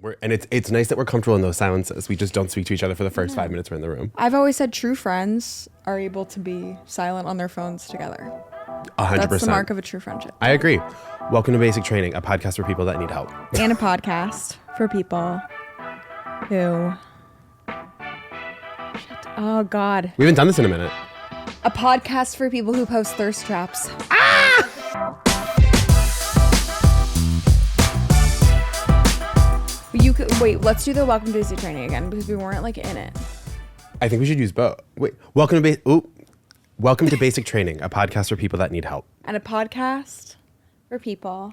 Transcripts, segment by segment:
It's nice that we're comfortable in those silences. We just don't speak to each other for the first 5 minutes we're in the room. I've always said true friends are able to be silent on their phones together. 100%. That's the mark of a true friendship. I agree. Welcome to Basic Training, a podcast for people that need help. And a podcast for people who... Oh, God. We haven't done this in a minute. A podcast for people who post thirst traps. Wait, let's do the welcome to basic training again because we weren't like in it. I think we should use both. Wait, welcome to Basic Training, a podcast for people that need help. And a podcast for people.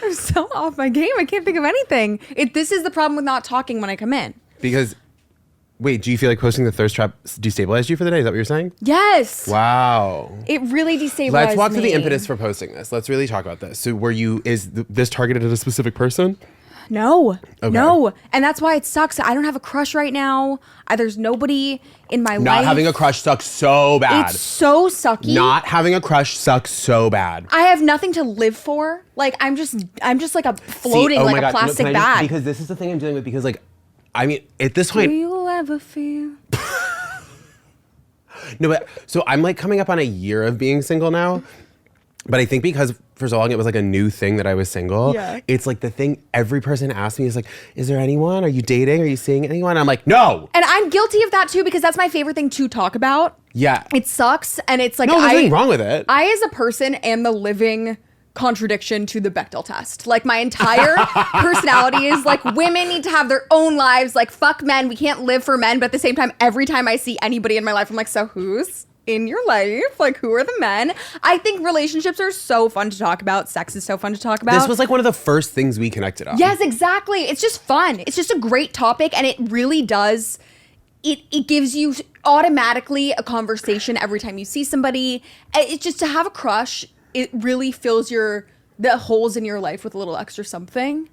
I'm so off my game. I can't think of anything. This is the problem with not talking when I come in. Because, wait, do you feel like posting the thirst trap destabilized you for the day? Is that what you're saying? Yes. Wow. It really destabilized Let's walk me. through the impetus for posting this. Let's really talk about this. So is this targeted at a specific person? No. Okay. No. And that's why it sucks. I don't have a crush right now. There's nobody in my life. Not having a crush sucks so bad. It's so sucky. Not having a crush sucks so bad. I have nothing to live for. Like I'm just like a floating like a plastic bag. Because this is the thing I'm dealing with because like I mean at this point Do you ever feel? No, but so I'm like coming up on a year of being single now. But I think because for so long it was like a new thing that I was single. Yeah. It's like the thing every person asks me is like, is there anyone? Are you dating? Are you seeing anyone? I'm like, no. And I'm guilty of that too because that's my favorite thing to talk about. Yeah. It sucks and it's like No, there's nothing wrong with it. I as a person am the living contradiction to the Bechdel test. Like my entire personality is like women need to have their own lives. Like fuck men. We can't live for men. But at the same time, every time I see anybody in my life, I'm like, so who's in your life? Like who are the men? I think relationships are so fun to talk about. Sex is so fun to talk about. This was like one of the first things we connected on. Yes, exactly. It's just fun. It's just a great topic and it really does, it gives you automatically a conversation every time you see somebody. It's just to have a crush, it really fills the holes in your life with a little extra something.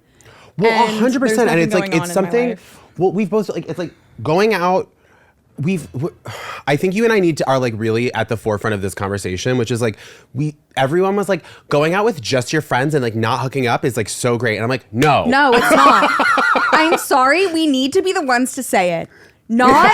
Well, 100%. And it's like, it's something, well, we've both, like, it's like going out, I think you and I are like really at the forefront of this conversation, which is like everyone was like going out with just your friends and like not hooking up is like so great. And I'm like, no, it's not. I'm sorry. We need to be the ones to say it. Not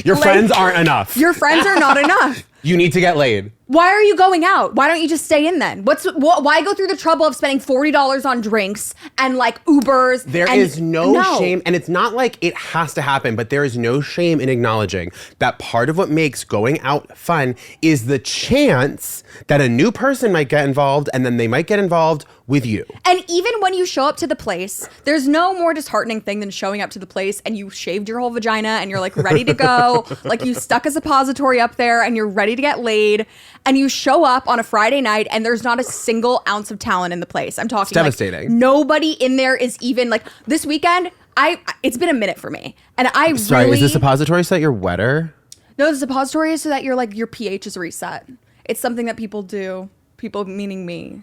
your friends aren't enough. Your friends are not enough. You need to get laid. Why are you going out? Why don't you just stay in then? Why go through the trouble of spending $40 on drinks and like Ubers? There is no shame, and it's not like it has to happen, but there is no shame in acknowledging that part of what makes going out fun is the chance that a new person might get involved, and then they might get involved with you. And even when you show up to the place, there's no more disheartening thing than showing up to the place and you shaved your whole vagina and you're like ready to go, like you stuck a suppository up there and you're ready to get laid. And you show up on a Friday night and there's not a single ounce of talent in the place. I'm talking it's devastating. Like nobody in there is even like this weekend. It's been a minute for me. And Sorry, is the suppository so that you're wetter? No, the suppository is so that your pH is reset. It's something that people do. People meaning me.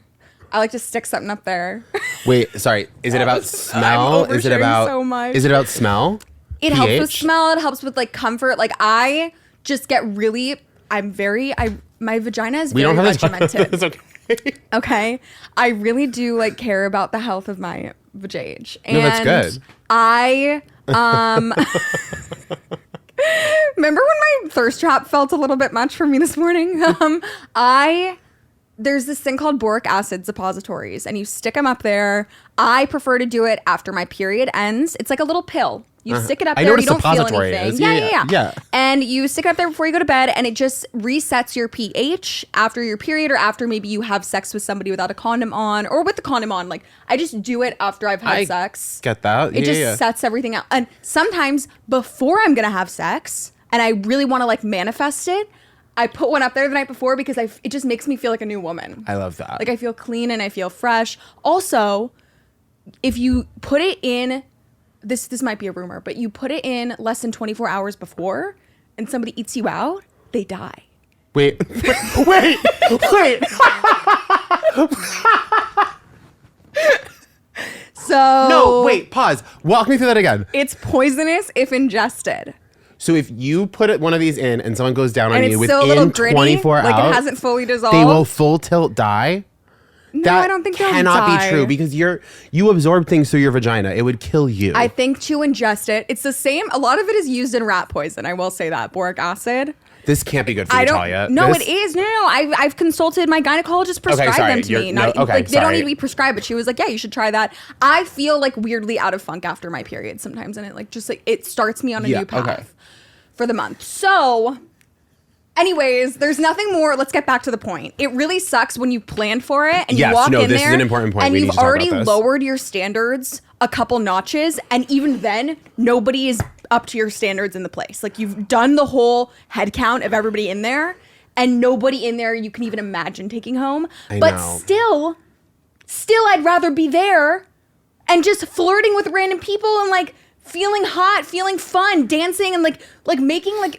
I like to stick something up there. Wait, sorry. Is it about smell? Is it about smell? It helps with smell. It helps with like comfort. Like I just get really, my vagina is very regimented. It's okay. Okay. I really do like care about the health of my vajayjay. And no, that's good. I, remember when my thirst trap felt a little bit much for me this morning? There's this thing called boric acid suppositories and you stick them up there. I prefer to do it after my period ends. It's like a little pill. You stick it up there, you don't feel anything. Yeah. And you stick it up there before you go to bed and it just resets your pH after your period or after maybe you have sex with somebody without a condom on or with the condom on. Like I just do it after I've had sex. Get that? It just sets everything out. And sometimes before I'm going to have sex and I really want to like manifest it, I put one up there the night before because it just makes me feel like a new woman. I love that. Like I feel clean and I feel fresh. Also, if you put it in, this might be a rumor, but you put it in less than 24 hours before and somebody eats you out, they die. Wait. So. No, wait, pause. Walk me through that again. It's poisonous if ingested. So if you put one of these in and someone goes down on you within within 24 hours, like it hasn't fully dissolved, they will full tilt die? No, I don't think cannot be true because you absorb things through your vagina. It would kill you. I think to ingest it, it's the same. A lot of it is used in rat poison. I will say that. Boric acid. This can't be good for you, Talia. No, it is. No. I've consulted my gynecologist, prescribed them to me. They don't need to be prescribed, but she was like, yeah, you should try that. I feel like weirdly out of funk after my period sometimes, and it starts me on a new path for the month. So, anyways, there's nothing more. Let's get back to the point. It really sucks when you plan for it and you walk in there. This is an important point. And you've already lowered your standards a couple notches, and even then, nobody is up to your standards in the place. Like, you've done the whole head count of everybody in there, and nobody in there you can even imagine taking home. But still, I'd rather be there and just flirting with random people and like feeling hot, feeling fun, dancing, and like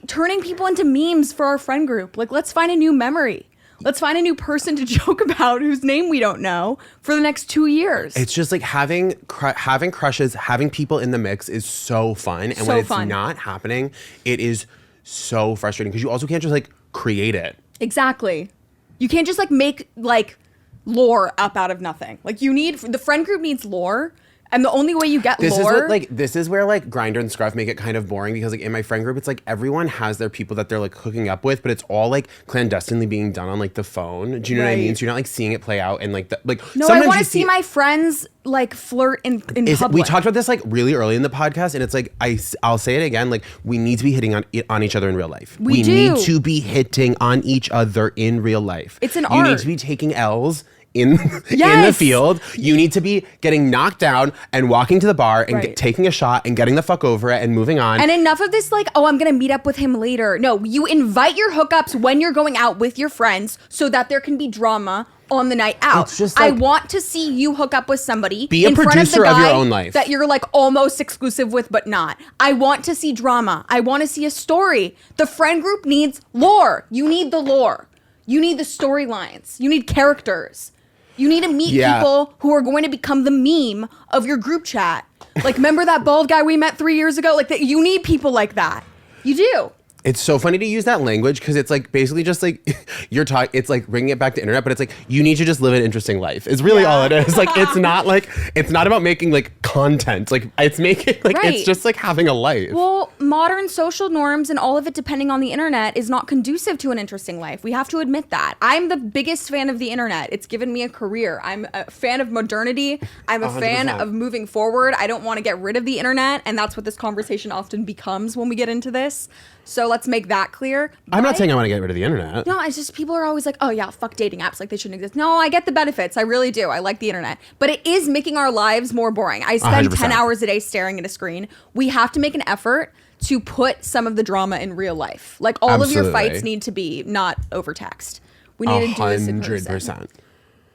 turning people into memes for our friend group. Like, let's find a new memory. Let's find a new person to joke about whose name we don't know for the next 2 years. It's just like having crushes, having people in the mix is so fun. And when it's not happening, it is so frustrating because you also can't just like create it. Exactly. You can't just like make like lore up out of nothing. Like the friend group needs lore. And the only way you get this lore... This is where, like, Grindr and Scruff make it kind of boring because, like, in my friend group, it's, like, everyone has their people that they're, like, hooking up with, but it's all, like, clandestinely being done on, like, the phone. Do you know what I mean? So you're not, like, seeing it play out and, like, No, I want to see my friends, like, flirt in public. We talked about this, like, really early in the podcast, and it's, like, I'll say it again, like, we need to be hitting on each other in real life. We need to be hitting on each other in real life. It's an art. You need to be taking L's in the field. You need to be getting knocked down and walking to the bar and taking a shot and getting the fuck over it and moving on. And enough of this like, oh, I'm going to meet up with him later. No, you invite your hookups when you're going out with your friends so that there can be drama on the night out. It's just like, I want to see you hook up with somebody. Be a producer of your own life. That you're like almost exclusive with, but not. I want to see drama. I want to see a story. The friend group needs lore. You need the lore. You need the storylines. You need characters. You need to meet people who are going to become the meme of your group chat. Like, remember that bald guy we met 3 years ago? Like, you need people like that. You do. It's so funny to use that language because it's like basically just like it's like bringing it back to internet, but it's like you need to just live an interesting life. Is really all it is. Like it's not about making like content. Like it's making like it's just like having a life. Well, modern social norms and all of it depending on the internet is not conducive to an interesting life. We have to admit that. I'm the biggest fan of the internet. It's given me a career. I'm a fan of modernity. I'm a 100%. Fan of moving forward. I don't want to get rid of the internet, and that's what this conversation often becomes when we get into this. So let's make that clear. I'm not saying I want to get rid of the internet. No, it's just people are always like, oh yeah, fuck dating apps. Like they shouldn't exist. No, I get the benefits. I really do. I like the internet. But it is making our lives more boring. I spend 10 hours a day staring at a screen. We have to make an effort to put some of the drama in real life. Like all of your fights need to be not over text. We need to do this in person. 100%.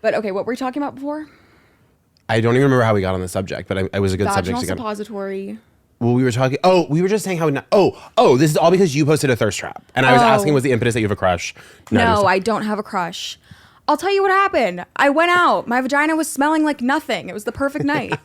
But okay, what were we talking about before? I don't even remember how we got on the subject, but it was a good subject. Vaginal suppository. Well, we were talking. Oh, we were just saying how. This is all because you posted a thirst trap, and I was asking, was the impetus that you have a crush? No, I don't have a crush. I'll tell you what happened. I went out. My vagina was smelling like nothing. It was the perfect night,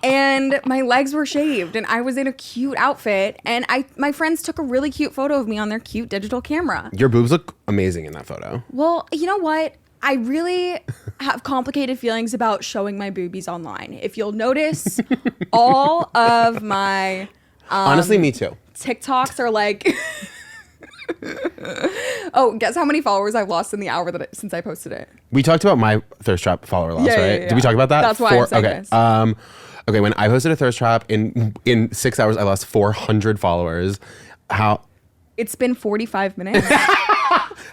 and my legs were shaved, and I was in a cute outfit, and my friends took a really cute photo of me on their cute digital camera. Your boobs look amazing in that photo. Well, you know what? I really have complicated feelings about showing my boobies online. If you'll notice, all of my honestly, me too. TikToks are like, oh, guess how many followers I've lost in the hour since I posted it? We talked about my thirst trap follower loss, right? Yeah. Did we talk about that? That's why I'm saying this. Okay, when I posted a thirst trap in 6 hours, I lost 400 followers. How? It's been 45 minutes.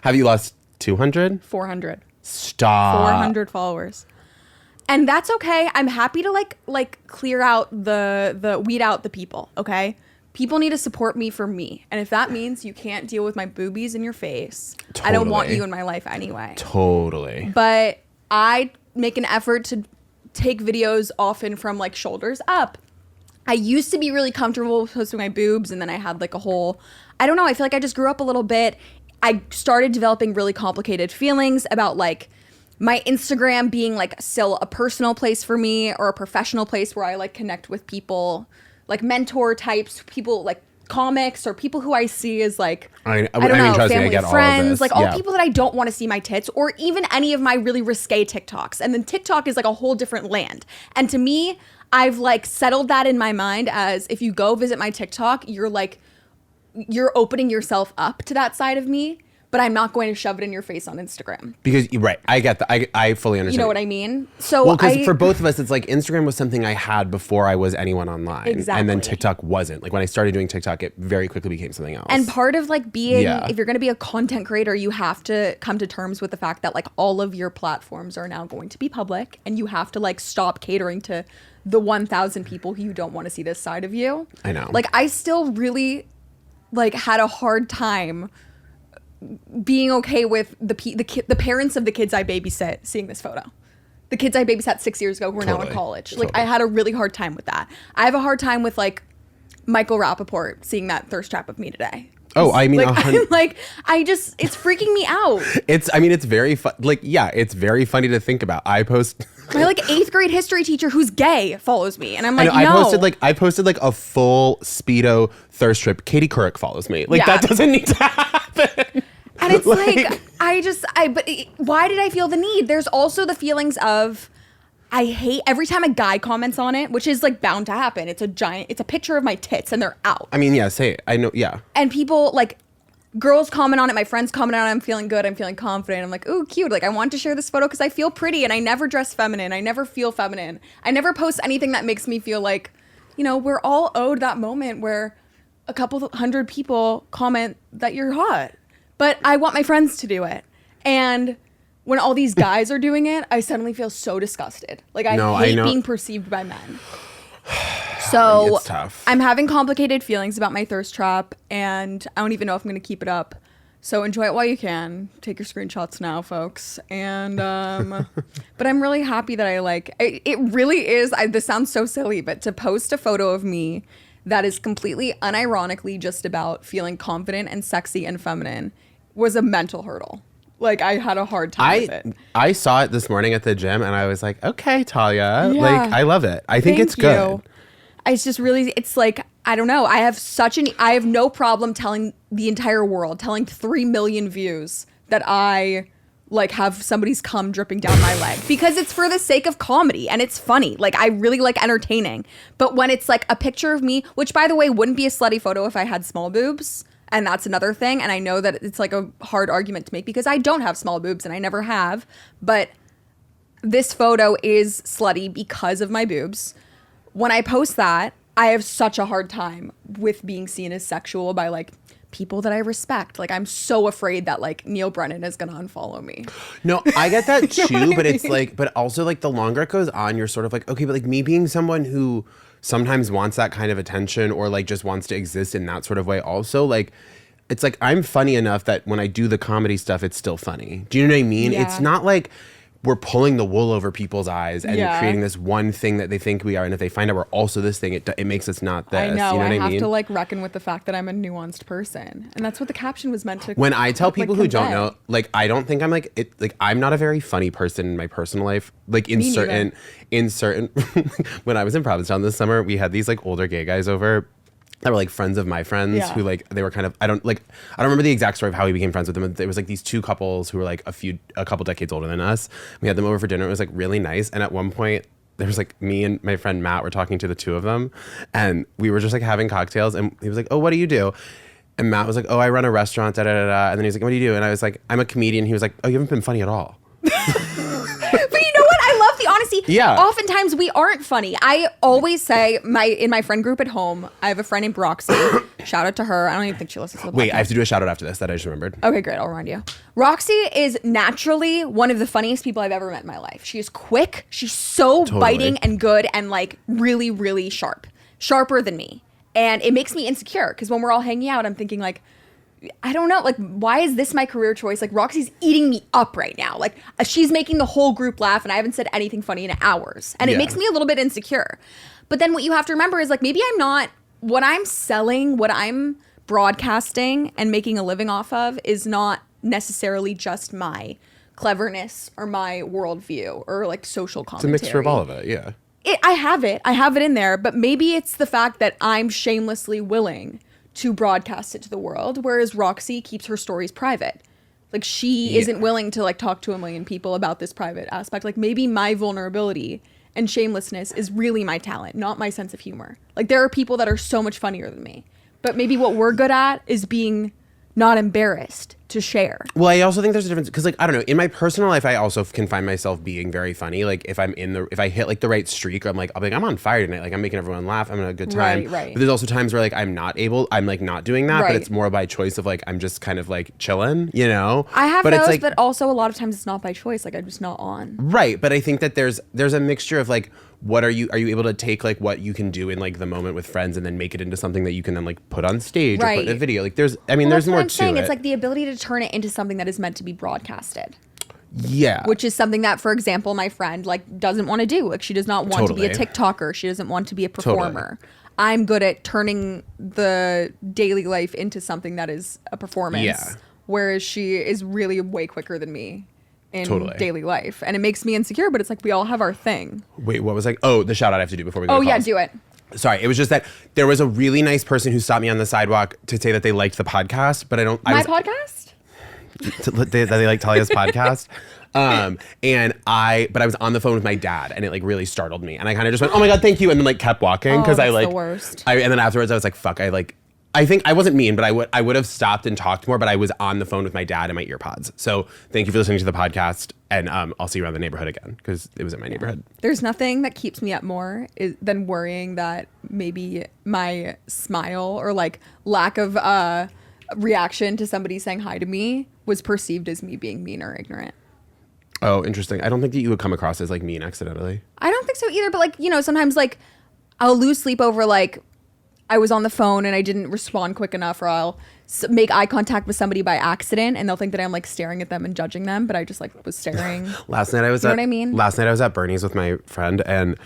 Have you lost 200? 400. Stop. 400 followers. And that's okay. I'm happy to like clear out the weed out the people, okay? People need to support me for me. And if that means you can't deal with my boobies in your face, totally. I don't want you in my life anyway. Totally. But I make an effort to take videos often from like shoulders up. I used to be really comfortable posting my boobs, and then I had like a whole, I don't know, I feel like I just grew up a little bit. I started developing really complicated feelings about like my Instagram being like still a personal place for me or a professional place where I like connect with people, like mentor types, people like comics or people who I see as like, I don't know, family, friends, like all people that I don't want to see my tits, or even any of my really risque TikToks. And then TikTok is like a whole different land. And to me, I've like settled that in my mind as if you go visit my TikTok, you're opening yourself up to that side of me. But I'm not going to shove it in your face on Instagram. Because, right, I get that. I fully understand. You know what I mean? So well, because for both of us, it's like Instagram was something I had before I was anyone online. Exactly. And then TikTok wasn't. Like when I started doing TikTok, it very quickly became something else. And part of like being, if you're going to be a content creator, you have to come to terms with the fact that like all of your platforms are now going to be public. And you have to like stop catering to the 1,000 people who you don't want to see this side of you. I know. Like I still really like had a hard time being okay with the parents of the kids I babysit seeing this photo. The kids I babysat 6 years ago who are now in college. Like I had a really hard time with that. I have a hard time with like Michael Rappaport seeing that thirst trap of me today. Oh, I mean, like, it's freaking me out. It's very fun. Like, yeah, it's very funny to think about. I post. My like 8th grade history teacher who's gay follows me, and I'm like, I posted like a full Speedo thirst trip. Katie Couric follows me. Like that doesn't need to happen. And it's but why did I feel the need? There's also the feelings of, I hate every time a guy comments on it, which is like bound to happen. It's a picture of my tits and they're out. I mean, yeah, say it. I know, yeah. And people like, girls comment on it, my friends comment on it, I'm feeling good, I'm feeling confident. I'm like, ooh, cute. Like I want to share this photo because I feel pretty and I never dress feminine. I never feel feminine. I never post anything that makes me feel like, you know, we're all owed that moment where a couple hundred people comment that you're hot. But I want my friends to do it. And when all these guys are doing it, I suddenly feel so disgusted. Like I hate being perceived by men. So it's tough. I'm having complicated feelings about my thirst trap, and I don't even know if I'm going to keep it up. So enjoy it while you can. Take your screenshots now, folks. And but I'm really happy that I like it really is. This sounds so silly, but to post a photo of me that is completely unironically just about feeling confident and sexy and feminine was a mental hurdle. Like I had a hard time with it. I saw it this morning at the gym and I was like, okay, Talia, like I love it. I think it's good. It's just really, it's like, I don't know. I have no problem telling the entire world, telling 3 million views that I like have somebody's cum dripping down my leg because it's for the sake of comedy and it's funny. Like I really like entertaining. But when it's like a picture of me, which by the way wouldn't be a slutty photo if I had small boobs, and that's another thing. And I know that it's like a hard argument to make because I don't have small boobs and I never have. But this photo is slutty because of my boobs. When I post that, I have such a hard time with being seen as sexual by like people that I respect. Like I'm so afraid that like Neil Brennan is gonna unfollow me. No, I get that too, but it's like, but also like the longer it goes on, you're sort of like, okay, but like me being someone who sometimes wants that kind of attention or like just wants to exist in that sort of way also, like it's like I'm funny enough that when I do the comedy stuff, it's still funny. Do you know what I mean? Yeah. It's not like we're pulling the wool over people's eyes and creating this one thing that they think we are. And if they find out we're also this thing, it makes us not this. I know. You know what I have mean? to like reckon with the fact that I'm a nuanced person. And that's what the caption was meant to. When I tell people who don't know, like, I don't think I'm like, I'm not a very funny person in my personal life. Like in certain, when I was in Provincetown this summer, we had these like older gay guys over that were like friends of my friends who like, they were kind of, I don't remember the exact story of how we became friends with them. There was like these two couples who were like a couple decades older than us. We had them over for dinner. It was like really nice. And at one point there was like me and my friend Matt were talking to the two of them and we were just like having cocktails and he was like, oh, what do you do? And Matt was like, oh, I run a restaurant, da da da da. And then he was like, what do you do? And I was like, I'm a comedian. He was like, oh, you haven't been funny at all. But you know what? I love the honesty. Yeah. Oftentimes we aren't funny. I always say in my friend group at home, I have a friend named Roxy. Shout out to her. I don't even think she listens to the podcast. Wait, I have to do a shout out after this that I just remembered. Okay, great. I'll remind you. Roxy is naturally one of the funniest people I've ever met in my life. She is quick. She's so biting and good and like really, really sharp. Sharper than me. And it makes me insecure because when we're all hanging out, I'm thinking like, I don't know, like, why is this my career choice? Like, Roxy's eating me up right now. Like, she's making the whole group laugh, and I haven't said anything funny in hours. And it makes me a little bit insecure. But then what you have to remember is, like, maybe I'm not, what I'm selling, what I'm broadcasting and making a living off of is not necessarily just my cleverness or my worldview or, like, social commentary. It's a mixture of all of it, I have it in there, but maybe it's the fact that I'm shamelessly willing to broadcast it to the world, whereas Roxy keeps her stories private. Like, she isn't willing to, like, talk to a million people about this private aspect. Like, maybe my vulnerability and shamelessness is really my talent, not my sense of humor. Like, there are people that are so much funnier than me. But maybe what we're good at is being not embarrassed to share. Well, I also think there's a difference because, like, I don't know, in my personal life, I also can find myself being very funny. Like, if I hit like the right streak, I'll be like, I'm on fire tonight. Like, I'm making everyone laugh. I'm having a good time. Right. But there's also times where, like, I'm like not doing that, but it's more by choice of, like, I'm just kind of like chilling, you know? I have but those, it's like, but also a lot of times it's not by choice. Like, I'm just not on. Right. But I think that there's a mixture of, like, are you able to take, like, what you can do in, like, the moment with friends and then make it into something that you can then, like, put on stage or put in a video? Like, there's more to it. It's like the ability to turn it into something that is meant to be broadcasted. Yeah. Which is something that, for example, my friend, like, doesn't want to do. Like, she does not want to be a TikToker. She doesn't want to be a performer. I'm good at turning the daily life into something that is a performance. Yeah. Whereas she is really way quicker than me in daily life. And it makes me insecure, but it's like we all have our thing. Wait, what was like? Oh, the shout out I have to do before we go to calls. Yeah, do it. Sorry, it was just that there was a really nice person who stopped me on the sidewalk to say that they liked the podcast, but podcast? That they like Talia's podcast. But I was on the phone with my dad and it like really startled me. And I kind of just went, oh my God, thank you. And then like kept walking because I like the worst. And then afterwards I was like, fuck, I think I wasn't mean, but I would have stopped and talked more, but I was on the phone with my dad in my ear pods. So thank you for listening to the podcast. And I'll see you around the neighborhood again because it was in my neighborhood. There's nothing that keeps me up more than worrying that maybe my smile or like lack of reaction to somebody saying hi to me was perceived as me being mean or ignorant. Oh, interesting. I don't think that you would come across as like mean accidentally. I don't think so either. But like, you know, sometimes like I'll lose sleep over like I was on the phone and I didn't respond quick enough, or I'll make eye contact with somebody by accident and they'll think that I'm like staring at them and judging them, but I just like was staring. Last night I was at Bernie's with my friend and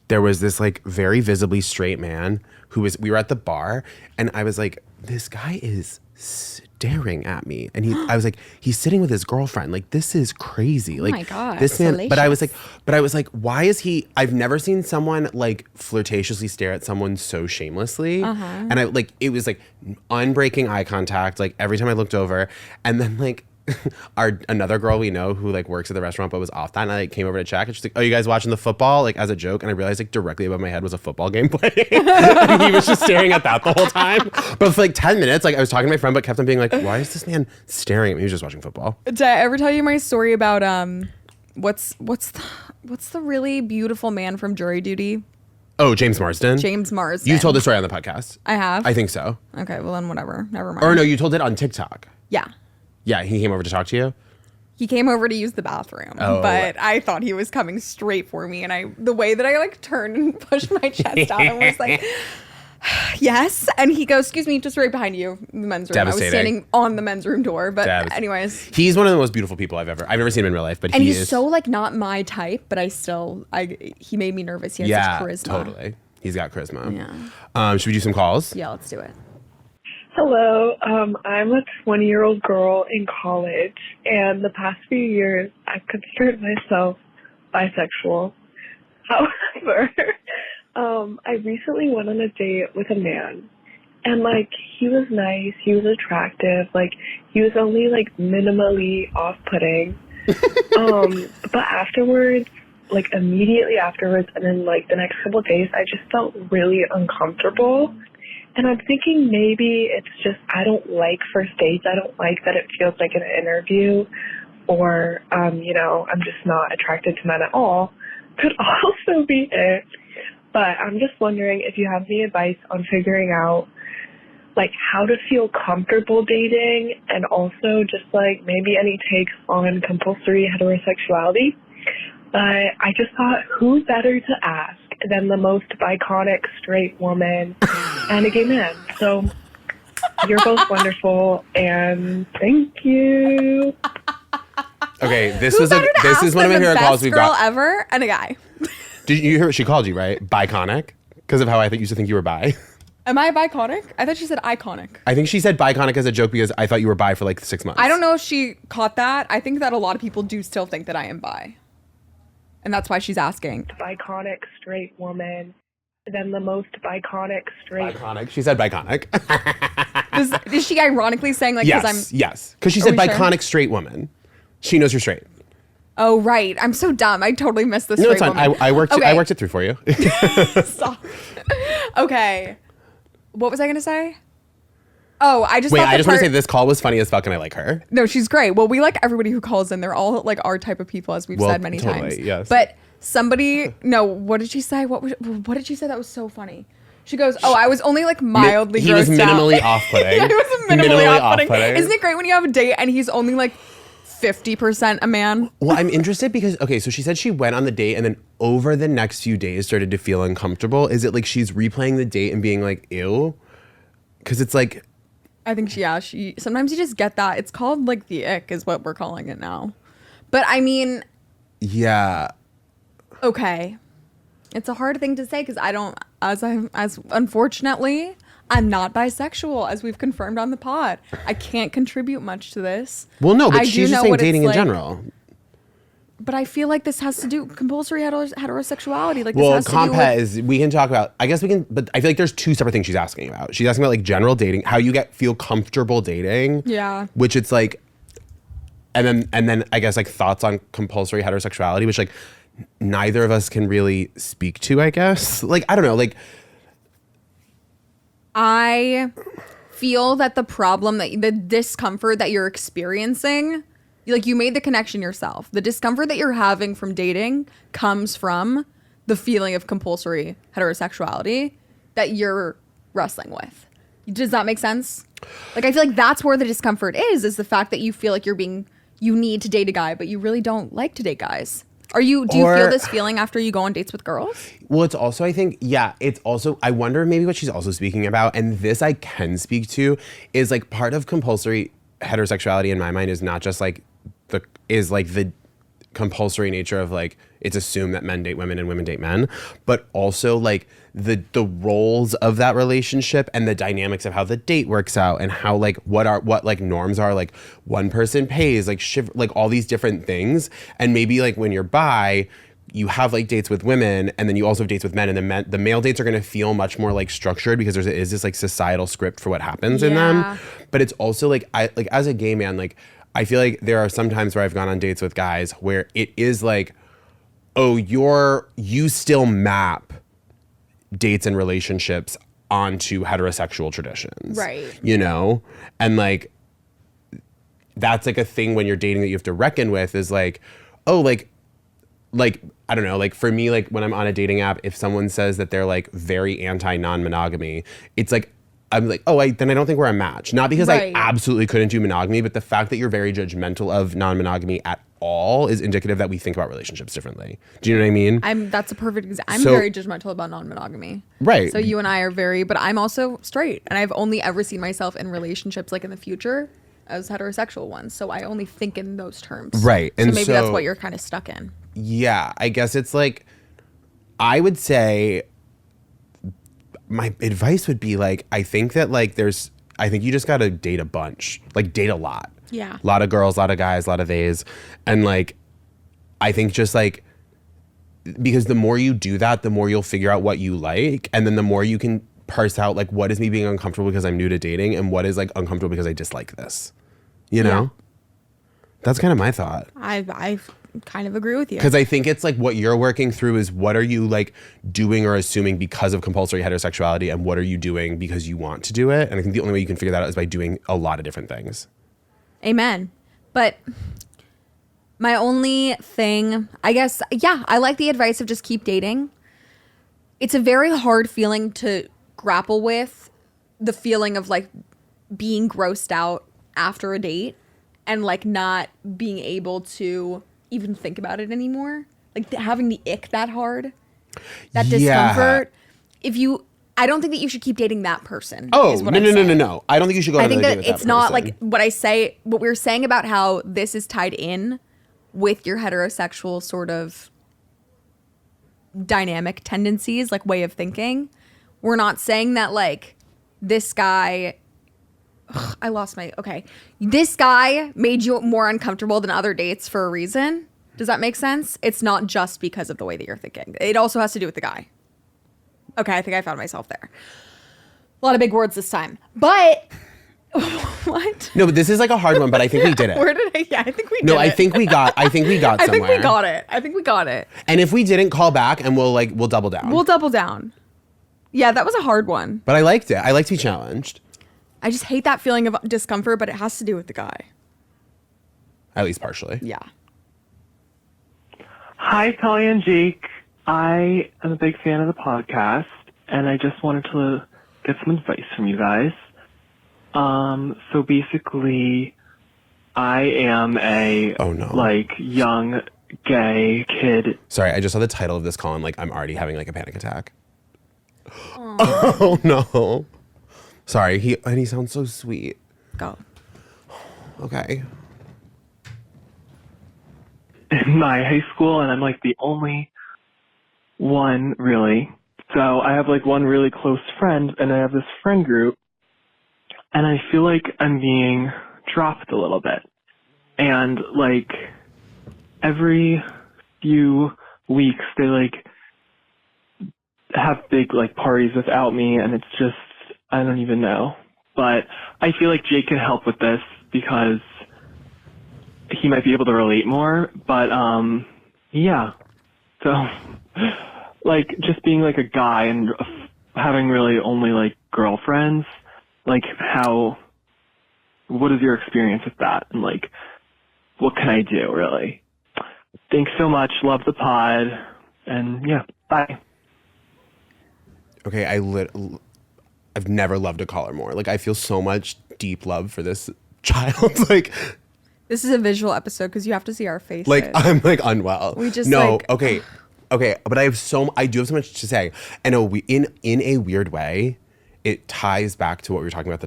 there was this like very visibly straight man we were at the bar and I was like, this guy is staring at me. And I was like, he's sitting with his girlfriend. Like, this is crazy. Like, oh my God, this man, salacious. but I was like, why is I've never seen someone like flirtatiously stare at someone so shamelessly. And it was like unbreaking eye contact, like every time I looked over. And then like, another girl we know who like works at the restaurant but was off that night came over to check and she's like, oh, you guys watching the football, like as a joke? And I realized like directly above my head was a football game playing. And he was just staring at that the whole time. But for like 10 minutes, like I was talking to my friend but kept on being like, why is this man staring at me? He was just watching football. Did I ever tell you my story about what's the really beautiful man from Jury Duty? Oh, James Marsden. You told the story on the podcast. I have? I think so. Okay, well then whatever. Never mind. Or no, you told it on TikTok. Yeah, he came over to talk to you? He came over to use the bathroom, but I thought he was coming straight for me. And the way that I like turned and pushed my chest out and was like, yes. And he goes, excuse me, just right behind you, the men's room. Devastating. I was standing on the men's room door. But anyways. He's one of the most beautiful people I've ever seen him in real life. But and he's so like not my type, but he made me nervous. He has such charisma. Totally. He's got charisma. Yeah. Should we do some calls? Yeah, let's do it. Hello, I'm a 20-year-old girl in college, and the past few years, I've considered myself bisexual. However, I recently went on a date with a man, and, like, he was nice, he was attractive, like, he was only, like, minimally off-putting, but afterwards, like, immediately afterwards, and then, like, the next couple of days, I just felt really uncomfortable. And I'm thinking maybe it's just I don't like first dates. I don't like that it feels like an interview or, I'm just not attracted to men at all. Could also be it. But I'm just wondering if you have any advice on figuring out, like, how to feel comfortable dating and also just, like, maybe any takes on compulsory heterosexuality. But I just thought, who better to ask than the most iconic straight woman and a gay man? So you're both wonderful, and thank you. Okay, this is one of my favorite calls we've got. Best girl ever and a guy. Did you hear what she called you, right? Biconic? Because of how I used to think you were bi. Am I biconic? I thought she said iconic. I think she said biconic as a joke because I thought you were bi for like 6 months. I don't know if she caught that. I think that a lot of people do still think that I am bi. And that's why she's asking. Iconic straight woman. than the most biconic straight. Biconic. She said biconic. Is she ironically saying like, yes, because she said biconic straight woman. She knows you're straight. Oh, right. I'm so dumb. I totally missed this. No, it's fine. I worked it through for you. Stop. Okay. What was I going to say? Oh, I just want to say this call was funny as fuck and I like her. No, she's great. Well, we like everybody who calls in. They're all like our type of people, as we've said many times. Yes. But what did she say? What did she say that was so funny? She goes, "Oh, I was only like mildly grossed out." He was minimally off-putting. He was minimally off-putting. Isn't it great when you have a date and he's only like 50% a man? Well, I'm interested because, okay, so she said she went on the date and then over the next few days started to feel uncomfortable. Is it like she's replaying the date and being like, ew? Because it's like... I think she sometimes you just get that. It's called like the ick is what we're calling it now. But I mean... Yeah. Okay. It's a hard thing to say because unfortunately... I'm not bisexual, as we've confirmed on the pod. I can't contribute much to this. Well, no, but she's just saying dating in general. But I feel like this has to do compulsory heterosexuality. Like, well, we can talk about. I guess we can, but I feel like there's two separate things she's asking about. She's asking about like general dating, how you feel comfortable dating. Yeah. Which it's like, and then I guess like thoughts on compulsory heterosexuality, which like neither of us can really speak to. I guess like I don't know like. I feel that the discomfort that you're experiencing, like you made the connection yourself. The discomfort that you're having from dating comes from the feeling of compulsory heterosexuality that you're wrestling with. Does that make sense? Like, I feel like that's where the discomfort is the fact that you feel like you need to date a guy, but you really don't like to date guys. Do you feel this feeling after you go on dates with girls? Well, it's also, I think, I wonder maybe what she's also speaking about, and this I can speak to, is like part of compulsory heterosexuality in my mind is not just like the compulsory nature of like, it's assumed that men date women and women date men, but also like the roles of that relationship and the dynamics of how the date works out and how like what like norms are, like one person pays, like like all these different things. And maybe like when you're bi, you have like dates with women and then you also have dates with men, and the male dates are going to feel much more like structured because there is this like societal script for what happens in them. But it's also like as a gay man, like I feel like there are some times where I've gone on dates with guys where it is like, oh, you still map dates and relationships onto heterosexual traditions. Right. You know? And like, that's like a thing when you're dating that you have to reckon with is like, oh, like, I don't know, like for me, like when I'm on a dating app, if someone says that they're like very anti non-monogamy, it's like, I'm like, oh, then I don't think we're a match. Not because I absolutely couldn't do monogamy, but the fact that you're very judgmental of non-monogamy at all is indicative that we think about relationships differently. Do you know what I mean? That's a perfect example. I'm very judgmental about non-monogamy. Right. So you and I are but I'm also straight, and I've only ever seen myself in relationships like in the future as heterosexual ones. So I only think in those terms. Right. And so maybe that's what you're kind of stuck in. Yeah, I guess it's like, I would say my advice would be like, I think that like I think you just gotta date a bunch, like date a lot. Yeah. A lot of girls, a lot of guys, a lot of theys. And like, I think just like, because the more you do that, the more you'll figure out what you like. And then the more you can parse out like, what is me being uncomfortable because I'm new to dating and what is like uncomfortable because I dislike this, you know? Yeah. That's kind of my thought. I kind of agree with you. Because I think it's like what you're working through is what are you like doing or assuming because of compulsory heterosexuality, and what are you doing because you want to do it? And I think the only way you can figure that out is by doing a lot of different things. Amen. But my only thing, I guess, I like the advice of just keep dating. It's a very hard feeling to grapple with, the feeling of like being grossed out after a date and like not being able to even think about it anymore. Like having the ick that hard, that discomfort. I don't think that you should keep dating that person. Oh, no. I don't think you should go on another date with that person. I think that it's not like what we're saying about how this is tied in with your heterosexual sort of dynamic tendencies, like way of thinking. We're not saying that like this guy, this guy made you more uncomfortable than other dates for a reason. Does that make sense? It's not just because of the way that you're thinking. It also has to do with the guy. Okay, I think I found myself there. A lot of big words this time. But what? No, but this is like a hard one, but I think we did it. Where did I? Yeah, I think we did No, it. I think we got somewhere. I think we got it. And if we didn't, call back and we'll double down. We'll double down. Yeah, that was a hard one. But I liked it. I like to be challenged. I just hate that feeling of discomfort, but it has to do with the guy. At least partially. Yeah. Hi, Talia and Jake. I am a big fan of the podcast, and I just wanted to get some advice from you guys. So basically, I am a young gay kid. Sorry, I just saw the title of this call and I'm already having a panic attack. Oh no. Sorry, he sounds so sweet. Go. Okay. In my high school, and I'm the only one really. So I have one really close friend, and I have this friend group, and I feel like I'm being dropped a little bit. And every few weeks they have big parties without me, and it's just, I don't even know. But I feel like Jake can help with this because he might be able to relate more. But yeah. So just being a guy and having really only girlfriends, what is your experience with that? And what can I do really? Thanks so much. Love the pod. And yeah, bye. Okay, I've never loved a caller more. I feel so much deep love for this child. This is a visual episode because you have to see our faces. I'm unwell. We just okay, but I do have so much to say. And in a weird way, it ties back to what we were talking about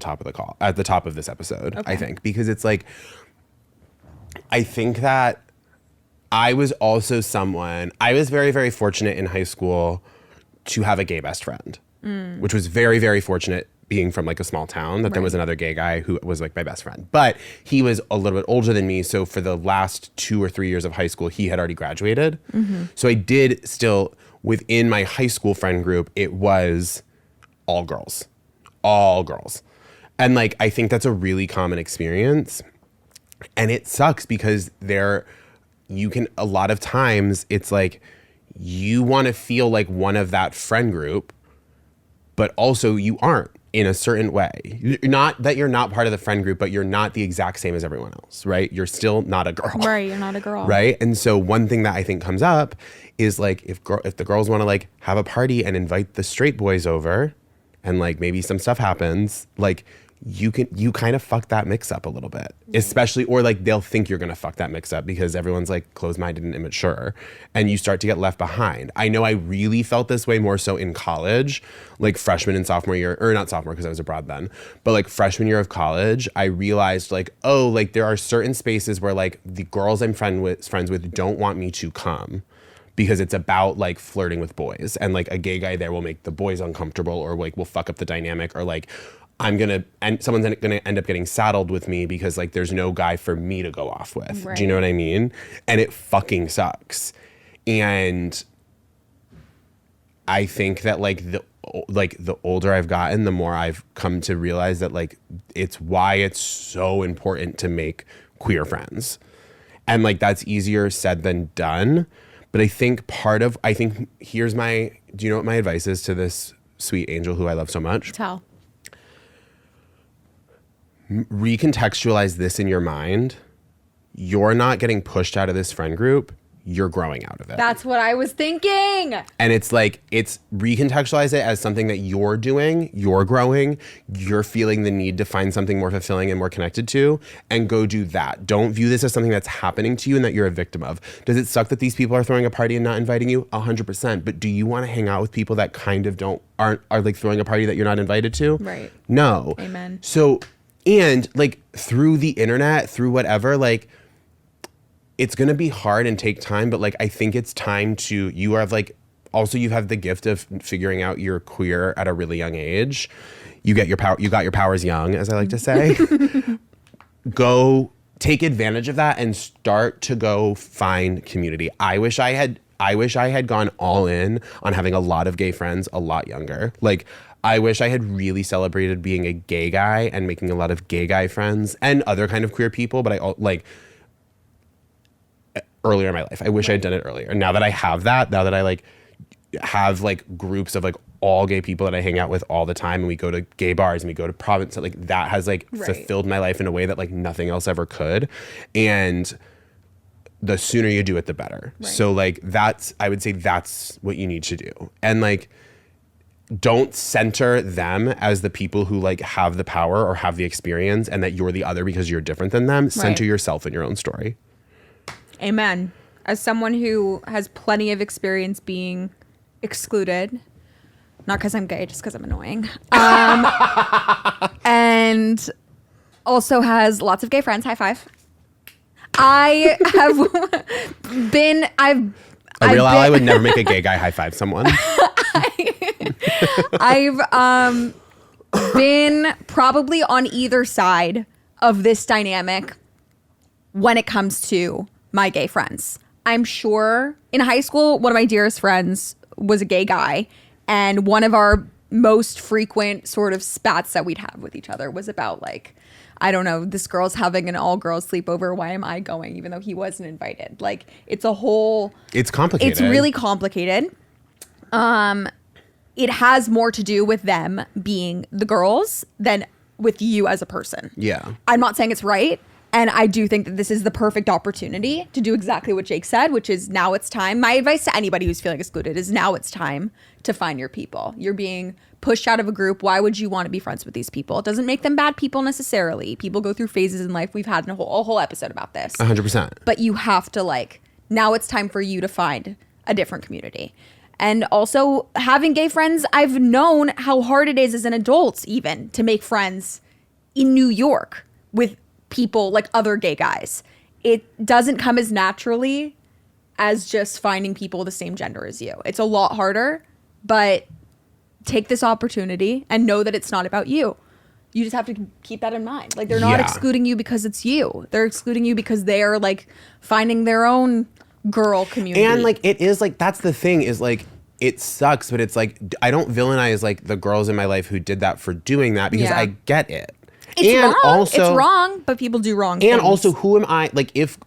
at the top of this episode. Okay. I think because it's I think that I was also I was very, very fortunate in high school to have a gay best friend, which was very, very fortunate being from a small town that there was another gay guy who was my best friend. But he was a little bit older than me. So for the last 2 or 3 years of high school, he had already graduated. Mm-hmm. So I did still, within my high school friend group, it was all girls. And I think that's a really common experience. And it sucks because a lot of times it's you want to feel like one of that friend group, but also you aren't in a certain way. Not that you're not part of the friend group, but you're not the exact same as everyone else, right? You're still not a girl. Right, you're not a girl. Right? And so one thing that I think comes up is if the girls want to have a party and invite the straight boys over and maybe some stuff happens, you kind of fuck that mix up a little bit, especially, or they'll think you're going to fuck that mix up because everyone's closed-minded and immature and you start to get left behind. I know I really felt this way more so in college, freshman and sophomore year, or not sophomore because I was abroad then, but freshman year of college, I realized there are certain spaces where the girls I'm friends with don't want me to come because it's about flirting with boys and a gay guy there will make the boys uncomfortable or will fuck up the dynamic or someone's gonna end up getting saddled with me because there's no guy for me to go off with. Right. Do you know what I mean? And it fucking sucks. And I think that the older I've gotten, the more I've come to realize that it's why it's so important to make queer friends. And that's easier said than done. But I think do you know what my advice is to this sweet angel who I love so much? Tell. Recontextualize this in your mind. You're not getting pushed out of this friend group. You're growing out of it. That's what I was thinking. And it's recontextualize it as something that you're doing, you're growing, you're feeling the need to find something more fulfilling and more connected to, and go do that. Don't view this as something that's happening to you and that you're a victim of. Does it suck that these people are throwing a party and not inviting you? 100%. But do you want to hang out with people that kind of are throwing a party that you're not invited to? Right. No. Amen. So, and through the internet, through whatever, it's going to be hard and take time, but I think it's time you have the gift of figuring out you're queer at a really young age. You got your powers young, as I like to say. Go take advantage of that and start to go find community. I wish I I wish I had gone all in on having a lot of gay friends a lot younger. Like, I wish I had really celebrated being a gay guy and making a lot of gay guy friends and other kind of queer people. But earlier in my life, I wish I had done it earlier. And now that I have that, now that I like have like groups of like all gay people that I hang out with all the time, and we go to gay bars and we go to Province, like that has like fulfilled my life in a way that like nothing else ever could. And the sooner you do it, the better. Right. So like I would say that's what you need to do. And like, don't center them as the people who like have the power or have the experience and that you're the other because you're different than them. Center yourself in your own story. Amen. As someone who has plenty of experience being excluded, not because I'm gay, just because I'm annoying, and also has lots of gay friends. High five. I would never make a gay guy high five someone. I've been probably on either side of this dynamic when it comes to my gay friends. I'm sure in high school, one of my dearest friends was a gay guy, and one of our most frequent sort of spats that we'd have with each other was about like, I don't know, this girl's having an all-girls sleepover. Why am I going, even though he wasn't invited? Like, it's complicated. It's really complicated. It has more to do with them being the girls than with you as a person. Yeah. I'm not saying it's right. And I do think that this is the perfect opportunity to do exactly what Jake said, which is now it's time. My advice to anybody who's feeling excluded is now it's time to find your people. You're being pushed out of a group. Why would you want to be friends with these people? It doesn't make them bad people necessarily. People go through phases in life. We've had a whole episode about this. 100%. But you have to now it's time for you to find a different community. And also having gay friends, I've known how hard it is as an adult even to make friends in New York with people like other gay guys. It doesn't come as naturally as just finding people the same gender as you. It's a lot harder, but take this opportunity and know that it's not about you. You just have to keep that in mind. Like, they're not excluding you because it's you. They're excluding you because they are like finding their own girl community. And like, it is like, that's the thing is like, it sucks, but it's like, I don't villainize like the girls in my life who did that for doing that because I get it. It's wrong, but people do wrong things. And also, who am I, like, if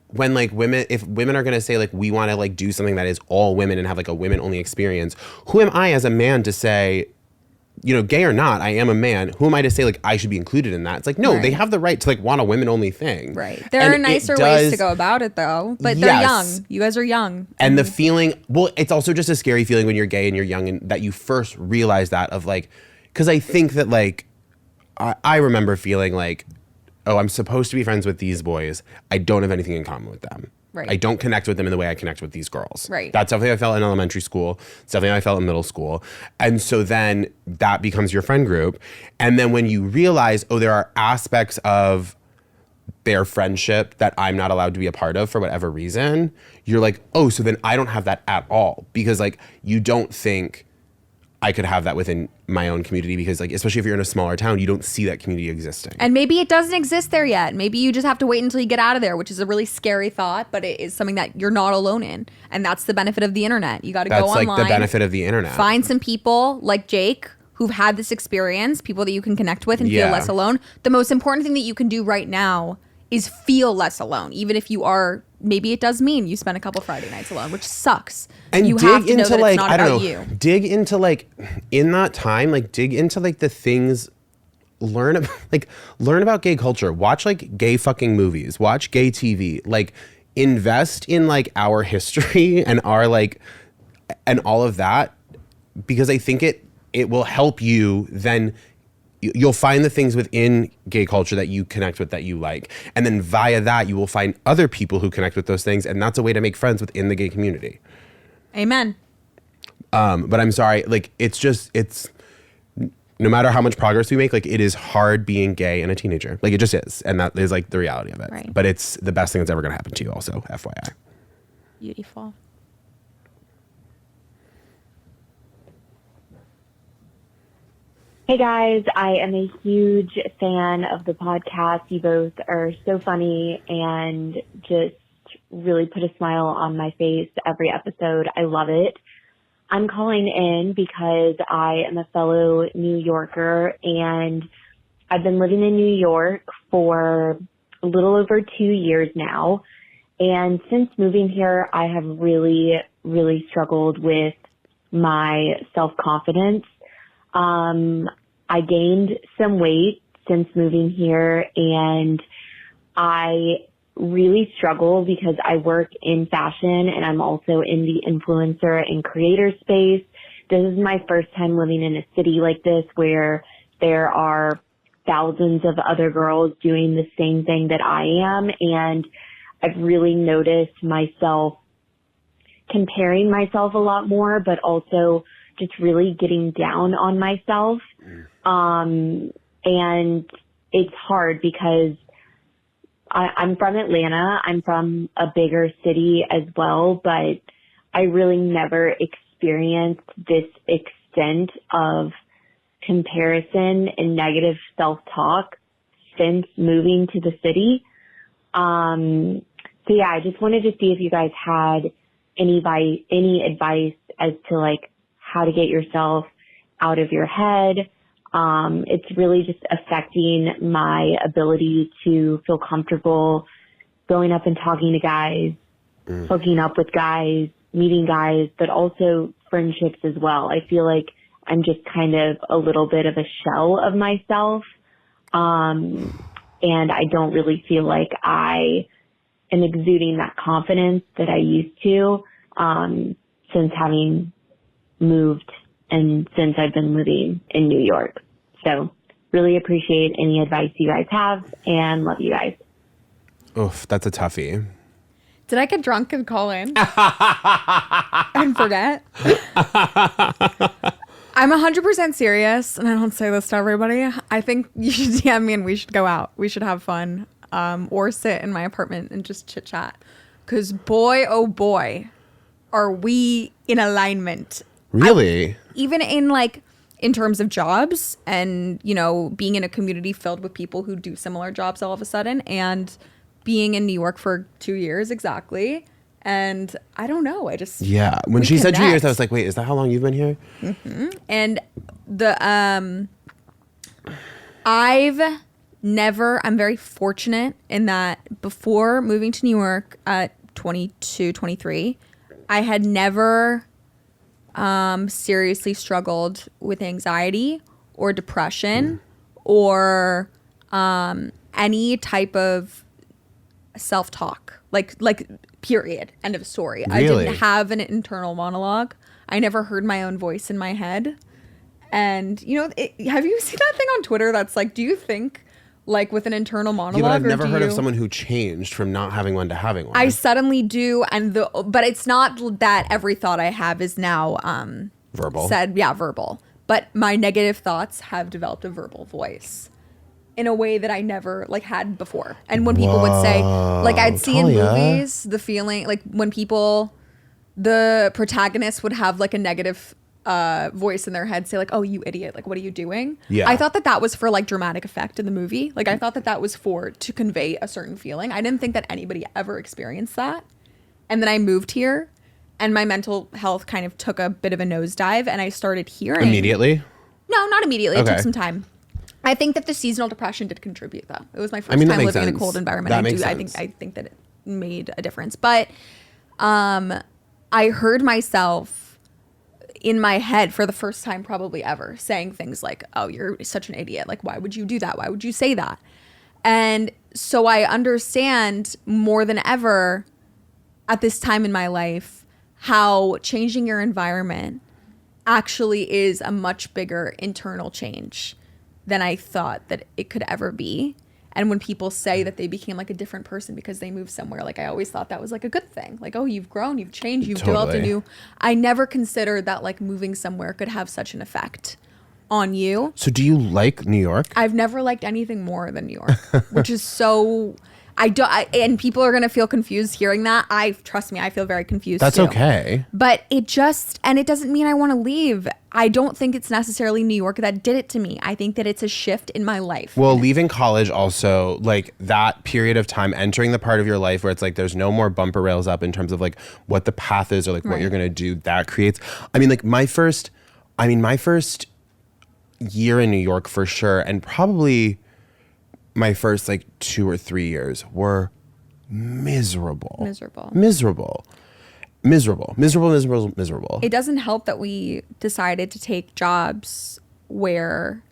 when like women, if women are going to say like, we want to like do something that is all women and have like a women only experience, who am I as a man to say, you know, gay or not, I am a man. Who am I to say like I should be included in that? It's like, no, they have the right to like want a women only thing. Right. There are nicer ways to go about it though, but they're young. You guys are young. And the feeling, well, it's also just a scary feeling when you're gay and you're young and that you first realize that of like, because I think that like, I remember feeling like, oh, I'm supposed to be friends with these boys. I don't have anything in common with them. Right. I don't connect with them in the way I connect with these girls. Right. That's something I felt in elementary school. It's something I felt in middle school. And so then that becomes your friend group. And then when you realize, oh, there are aspects of their friendship that I'm not allowed to be a part of for whatever reason, you're like, oh, so then I don't have that at all. Because like, you don't think I could have that within my own community because like, especially if you're in a smaller town, you don't see that community existing. And maybe it doesn't exist there yet. Maybe you just have to wait until you get out of there, which is a really scary thought, but it is something that you're not alone in. And that's the benefit of the internet. You got to go online. That's like the benefit of the internet. Find some people like Jake who've had this experience, people that you can connect with and feel less alone. The most important thing that you can do right now is feel less alone, even if you are. Maybe it does mean you spend a couple Friday nights alone, which sucks. And you dig have to into know that like, it's not I don't know, you. dig into like, in that time, like dig into like the things, learn about gay culture, watch like gay fucking movies, watch gay TV, like invest in like our history and our like, and all of that, because I think it will help you then. You'll find the things within gay culture that you connect with that you like. And then via that, you will find other people who connect with those things. And that's a way to make friends within the gay community. Amen. But I'm sorry, like, it's no matter how much progress we make, like, it is hard being gay and a teenager. Like, it just is. And that is, like, the reality of it. Right. But it's the best thing that's ever going to happen to you also, FYI. Beautiful. Hey guys, I am a huge fan of the podcast. You both are so funny and just really put a smile on my face every episode. I love it. I'm calling in because I am a fellow New Yorker, and I've been living in New York for a little over 2 years now. And since moving here, I have really, really struggled with my self-confidence. I gained some weight since moving here, and I really struggle because I work in fashion and I'm also in the influencer and creator space. This is my first time living in a city like this where there are thousands of other girls doing the same thing that I am, and I've really noticed myself comparing myself a lot more, but also just really getting down on myself. And it's hard because I'm from Atlanta. I'm from a bigger city as well, but I really never experienced this extent of comparison and negative self-talk since moving to the city. So yeah, I just wanted to see if you guys had any advice as to like how to get yourself out of your head. It's really just affecting my ability to feel comfortable going up and talking to guys, hooking up with guys, meeting guys, but also friendships as well. I feel like I'm just kind of a little bit of a shell of myself. And I don't really feel like I am exuding that confidence that I used to, since having moved and since I've been living in New York. So really appreciate any advice you guys have and love you guys. Oof, that's a toughie. Did I get drunk and call in and forget? I'm 100% serious, and I don't say this to everybody. I think you should DM me and we should go out. We should have fun, or sit in my apartment and just chit chat. Because boy, oh boy, are we in alignment. Really? Even in terms of jobs and, being in a community filled with people who do similar jobs all of a sudden, and being in New York for 2 years exactly. And I don't know. Yeah. When she said 2 years, I was like, wait, is that how long you've been here? Mm-hmm. And I'm very fortunate in that before moving to New York at 22, 23, I had never seriously struggled with anxiety or depression or any type of self-talk, like period, end of story. Really? I didn't have an internal monologue. I never heard my own voice in my head. And have you seen that thing on Twitter that's like, do you think like with an internal monologue? Yeah, but I've never heard of someone who changed from not having one to having one. I suddenly do, but it's not that every thought I have is now verbal. Verbal. But my negative thoughts have developed a verbal voice in a way that I never had before. And when people would say, I'd see Talia. In movies, the feeling when the protagonist would have a negative voice in their head say oh, you idiot, what are you doing? Yeah. I thought that was for dramatic effect in the movie. I thought that was to convey a certain feeling. I didn't think that anybody ever experienced that. And then I moved here and my mental health kind of took a bit of a nosedive, and I started hearing. Immediately? No, not immediately. Okay. It took some time. I think that the seasonal depression did contribute, though. It was my first time living in a cold environment. I think that it made a difference. But I heard myself in my head for the first time probably ever saying things like, oh, you're such an idiot. Why would you do that? Why would you say that? And so I understand more than ever at this time in my life how changing your environment actually is a much bigger internal change than I thought that it could ever be. And when people say that they became a different person because they moved somewhere, I always thought that was a good thing. Oh, you've grown, you've changed, you've developed a new. I never considered that moving somewhere could have such an effect on you. So do you like New York? I've never liked anything more than New York, which is so. and people are going to feel confused hearing that. Trust me, I feel very confused That's too. okay. But it doesn't mean I want to leave. I don't think it's necessarily New York that did it to me. I think that it's a shift in my life. Well, leaving college also, like that period of time, entering the part of your life where it's like there's no more bumper rails up in terms of like what the path is or like what you're going to do, that creates, I mean, like my first year in New York for sure, and probably my first like 2 or 3 years were miserable. It doesn't help that we decided to take jobs where